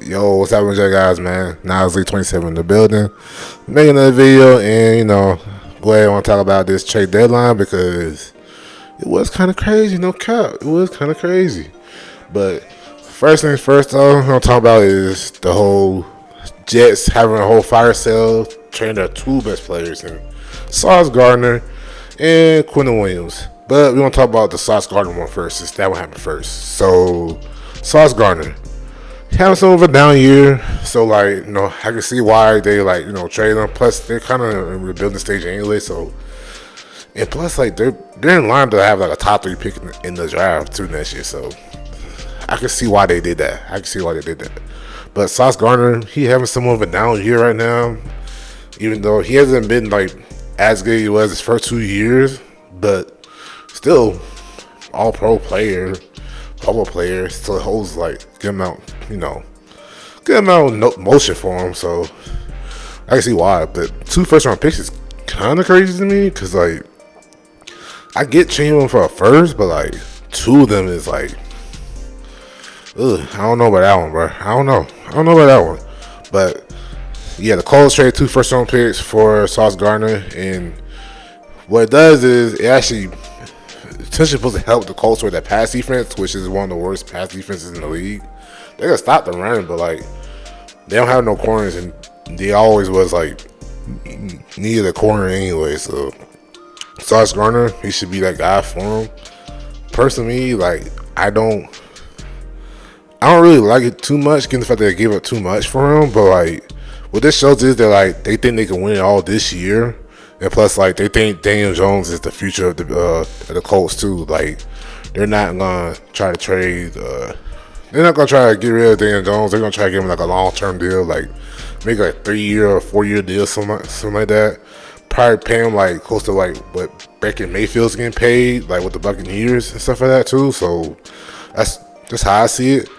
Yo, what's up with you guys, man? Now 27 in the building. Making another video, and go ahead and talk about this trade deadline because it was kind of crazy, no cap. It was kind of crazy. But first things first, though, I'm gonna talk about is the whole Jets having a whole fire sale, trading their two best players, in Sauce Gardner and Quentin Williams. But we're gonna talk about the Sauce Gardner one first, since that one happened first. So, Sauce Gardner having some of a down year, so I can see why they trade them. Plus, they're kind of in rebuilding stage anyway, so and plus they're in line to have a top 3 pick in the draft too next year. So I can see why they did that. But Sauce Gardner, he having some of a down year right now, even though he hasn't been as good as he was his first 2 years, but still all pro player. Bubble player still holds good amount, good amount of motion for him. So I can see why. But 2 first-round picks is kind of crazy to me because I get trading him for a first, but 2 of them is ugh, I don't know about that one, bro. I don't know about that one. But yeah, the Colts traded 2 first-round picks for Sauce Gardner, and what it does is it actually essentially supposed to help the Colts with that pass defense, which is one of the worst pass defenses in the league. They're gonna stop the run, but they don't have no corners, and they always was needed a corner anyway. So Sauce Gardner, he should be that guy for him. Personally, I don't really like it too much, given the fact that they gave up too much for him. But what this shows is that they think they can win it all this year. And plus, they think Daniel Jones is the future of the Colts too. They're not gonna try to trade. They're not gonna try to get rid of Daniel Jones. They're gonna try to give him a long-term deal, make a 3-year or 4-year deal, something like that. Probably pay him close to what Baker Mayfield's getting paid, with the Buccaneers and stuff like that too. So that's just how I see it.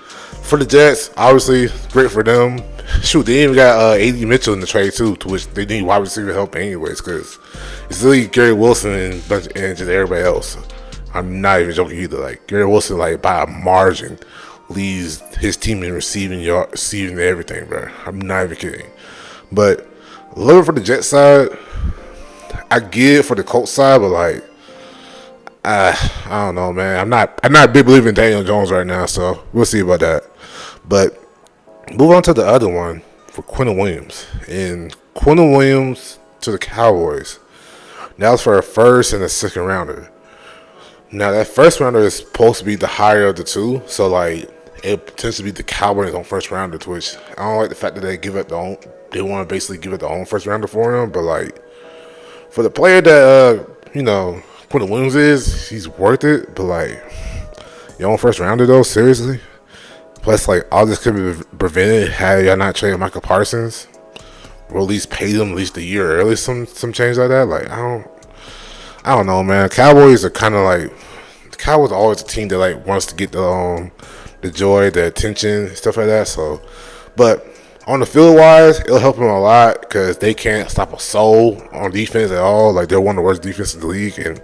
For the Jets, obviously, great for them. Shoot, they even got A.D. Mitchell in the trade too, to which they need wide receiver help anyways, because it's really Gary Wilson and just everybody else. I'm not even joking either. Gary Wilson, by a margin, leads his team in receiving everything, bro. I'm not even kidding. But looking for the Jets side, I get it for the Colts side, but I don't know, man. I'm not a big believer in Daniel Jones right now, so we'll see about that. But move on to the other one for Quentin Williams. And Quentin Williams to the Cowboys. That was for a first and a second rounder. Now, that first rounder is supposed to be the higher of the 2. So, it tends to be the Cowboys on first rounder, to which I don't like the fact that they want to basically give it their own first rounder for him. But, for the player that, Quentin Williams is, he's worth it. But, your own first rounder, though, seriously? Plus, all this could be prevented had y'all not traded Michael Parsons, or at least paid him at least a year early, some change like that. I don't know, man. Cowboys are kind of the Cowboys are always a team that wants to get the joy, the attention, stuff like that. So, but on the field wise, it'll help them a lot because they can't stop a soul on defense at all. They're one of the worst defenses in the league, and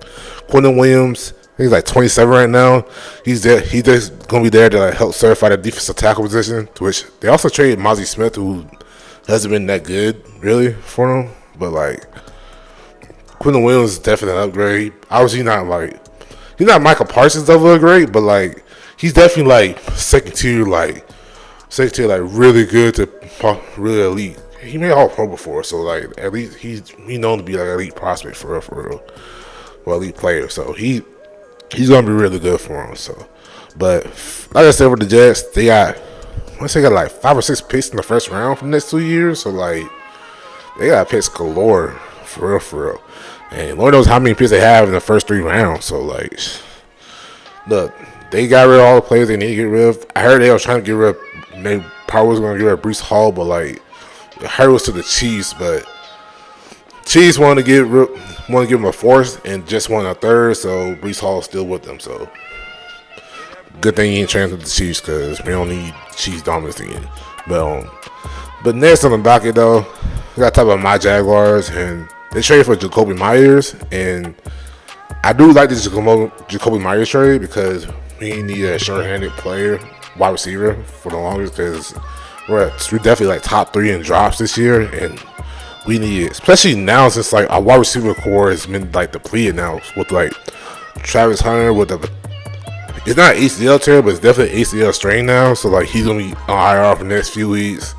Quentin Williams, he's 27 right now. He's there. He's just gonna be there to help certify the defensive tackle position. To which they also traded Mozzie Smith, who hasn't been that good really for them. But Quentin Williams is definitely an upgrade. Obviously, he's not Michael Parsons level of great, but he's definitely second tier, really good to really elite. He made All Pro before, so at least he's known to be an elite prospect for real, or elite player. So he's gonna be really good for him. So, but like I said, with the Jets, they got 5 or 6 picks in the first round for the next 2 years. So they got picks galore for real. And Lord knows how many picks they have in the first 3 rounds. So look, they got rid of all the players they need to get rid of. I heard they was trying to get rid of. They probably was gonna get rid of Breece Hall, but I heard it was to the Chiefs, but Chiefs wanted to give him a 4th and just wanted a 3rd, so Breece Hall is still with them. So good thing he ain't transferred to the Chiefs because we don't need Chiefs dominance again. But next on the docket though, we gotta talk about my Jaguars, and they traded for Jacoby Myers, and I do like this Jacoby Myers trade because we need a short-handed player, wide receiver, for the longest, because we're definitely like top 3 in drops this year, and we need it, especially now since like our wide receiver core has been like depleted now with like Travis Hunter with the. It's not ACL tear, but it's definitely ACL strain now. So like he's gonna be on IR for the next few weeks.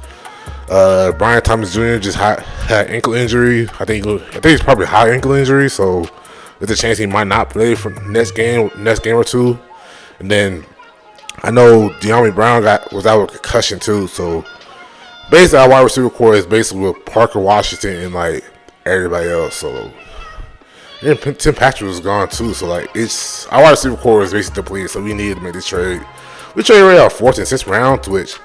Brian Thomas Jr. just had ankle injury. I think it's probably a high ankle injury. So there's a chance he might not play for next game or two. And then I know De'Ami Brown was out with concussion too. So basically our wide receiver core is basically with Parker Washington and like everybody else. So. And Tim Patrick was gone too, so like it's our wide receiver core is basically depleted, so we needed to make this trade. We traded right out 4th and 6th round, which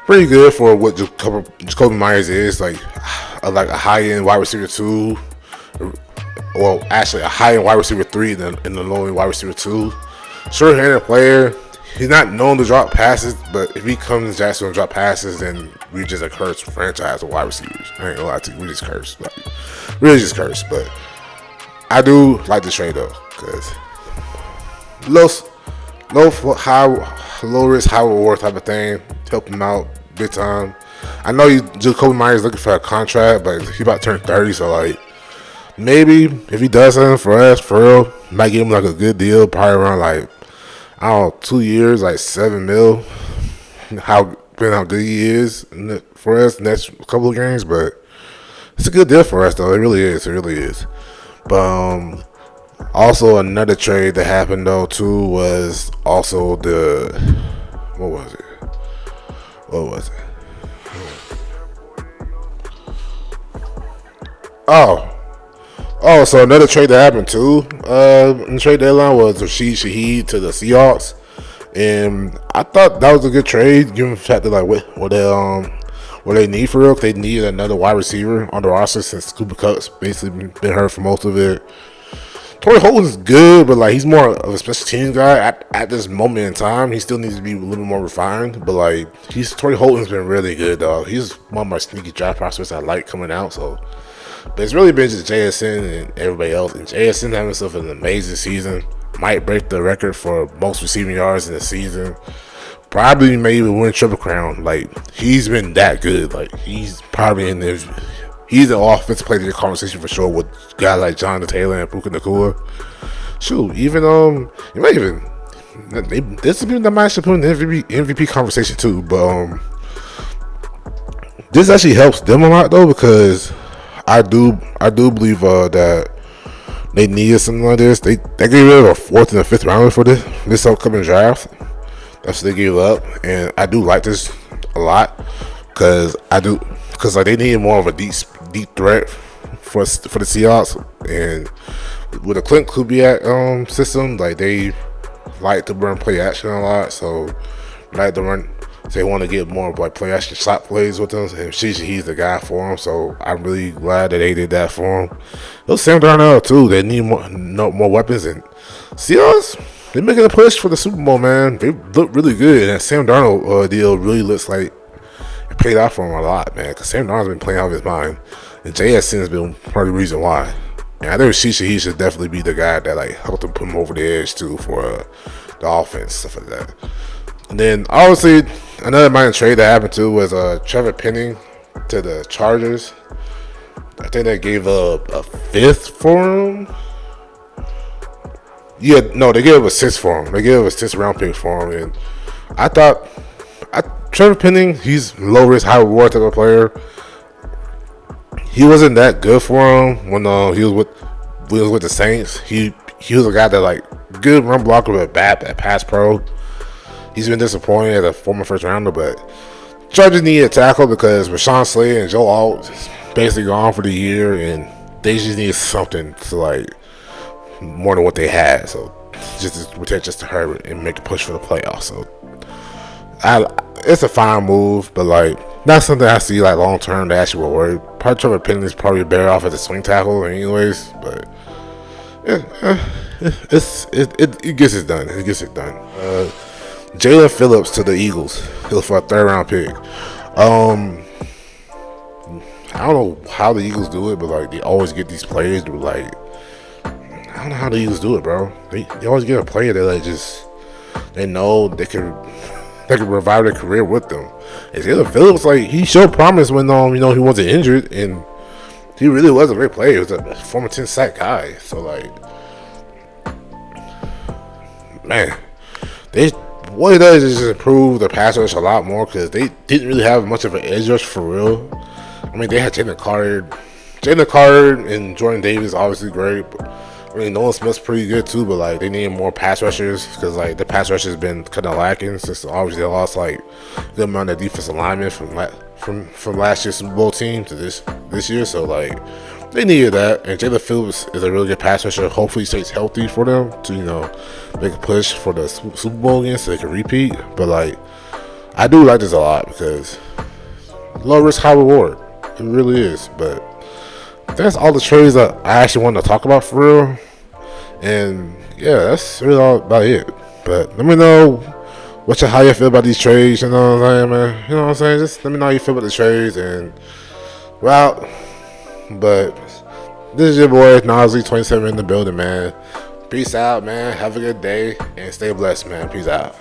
pretty good for what Jacoby Myers is, like a high end wide receiver 2. Well, actually a high end wide receiver 3 and the low end wide receiver 2. Short-handed player. He's not known to drop passes, but if he comes to Jacksonville and drop passes, then we just a cursed franchise of wide receivers. I ain't gonna lie to you, we just cursed, like really just cursed, but. I do like the trade though, because low risk, high reward type of thing. Help him out big time. I know Jacoby Myers looking for a contract, but he about to turn 30, so like maybe if he does something for us, for real, might give him like a good deal, probably around like I don't know 2 years, like $7 million. Depending how good he is for us next couple of games, but it's a good deal for us though. It really is. It really is. But also another trade that happened though too was also what was it? So another trade that happened too in the trade deadline was Rashid Shaheed to the Seahawks, and I thought that was a good trade given the fact that like what they need for real. They need another wide receiver on the roster since Cooper Kupp's basically been hurt for most of it. Torrey Holton's good, but like he's more of a special teams guy at this moment in time. He still needs to be a little bit more refined, but like Torrey Holton's been really good though. He's one of my sneaky draft prospects I like coming out. So, but it's really been just JSN and everybody else. And JSN having himself an amazing season. Might break the record for most receiving yards in the season. Probably maybe win Triple Crown. Like he's been that good. Like he's probably he's an offensive player in the conversation for sure with guys like Jonathan Taylor and Puka Nacua. Shoot, even you might even this is that might should put in the MVP conversation too. But this actually helps them a lot though, because I do believe that they needed something like this. They gave rid of a 4th and a 5th rounder for this upcoming draft. That's what they gave up, and I do like this a lot because like they needed more of a deep threat for the Seahawks, and with the Clint Kubiak system, like they like to run play action a lot, so like to run. So they want to get more of like play action shot plays with them, and he's the guy for him. So I'm really glad that they did that for him. It was Sam Darnold too. They need more weapons, and Seahawks. They're making a push for the Super Bowl, man. They look really good, and that Sam Darnold deal really looks like it paid off for him a lot, man. Because Sam Darnold's been playing out of his mind, and JSN has been part of the reason why. And I think he should definitely be the guy that like helped him put him over the edge too for the offense, stuff like that. And then obviously another minor trade that happened too was Trevor Penning to the Chargers. I think they gave a 5th for him. Yeah, no, they gave a 6th for him. They gave a 6th round pick for him, and I thought Trevor Penning, he's low risk, high reward type of player. He wasn't that good for him when he was with the Saints. He was a guy that like good run blocker but bad at pass pro. He's been disappointed as a former first rounder, but Chargers needed a tackle because Rashawn Slater and Joe Alt is basically gone for the year, and they just need something to like more than what they had. So just to hurry and make a push for the playoffs. So it's a fine move, but like not something I see like long term that actually will work. Probably Trevor Penning is probably better off as a swing tackle anyways, but it gets it done. It gets it done. Jalen Phillips to the Eagles. He was for a 3rd round pick. I don't know how the Eagles do it, but like they always get these players that were like, I don't know how the Eagles do it, bro. They always get a player that like just they know they can revive their career with them. And Jalen Phillips, like, he showed promise when he wasn't injured, and he really was a great player. He was a former 10 sack guy. So like, man, what it does is just improve the pass rush a lot more because they didn't really have much of an edge rush for real. I mean, they had Jalen Carter and Jordan Davis, obviously great. But, I mean, Nolan Smith's pretty good too, but like they need more pass rushers because like the pass rush has been kind of lacking since obviously they lost like a good amount of defensive linemen from last year's Super Bowl team to this year. So like they needed that, and Jalen Phillips is a really good pass rusher. Hopefully, he stays healthy for them to make a push for the Super Bowl again so they can repeat. But like, I do like this a lot because low risk, high reward. It really is. But that's all the trades that I actually wanted to talk about for real. And yeah, that's really all about it. But let me know how you feel about these trades. You know what I'm saying, man? You know what I'm saying? Just let me know how you feel about the trades. And well, but this is your boy Nasli27 in the building, man. Peace out, man. Have a good day and stay blessed, man. Peace out.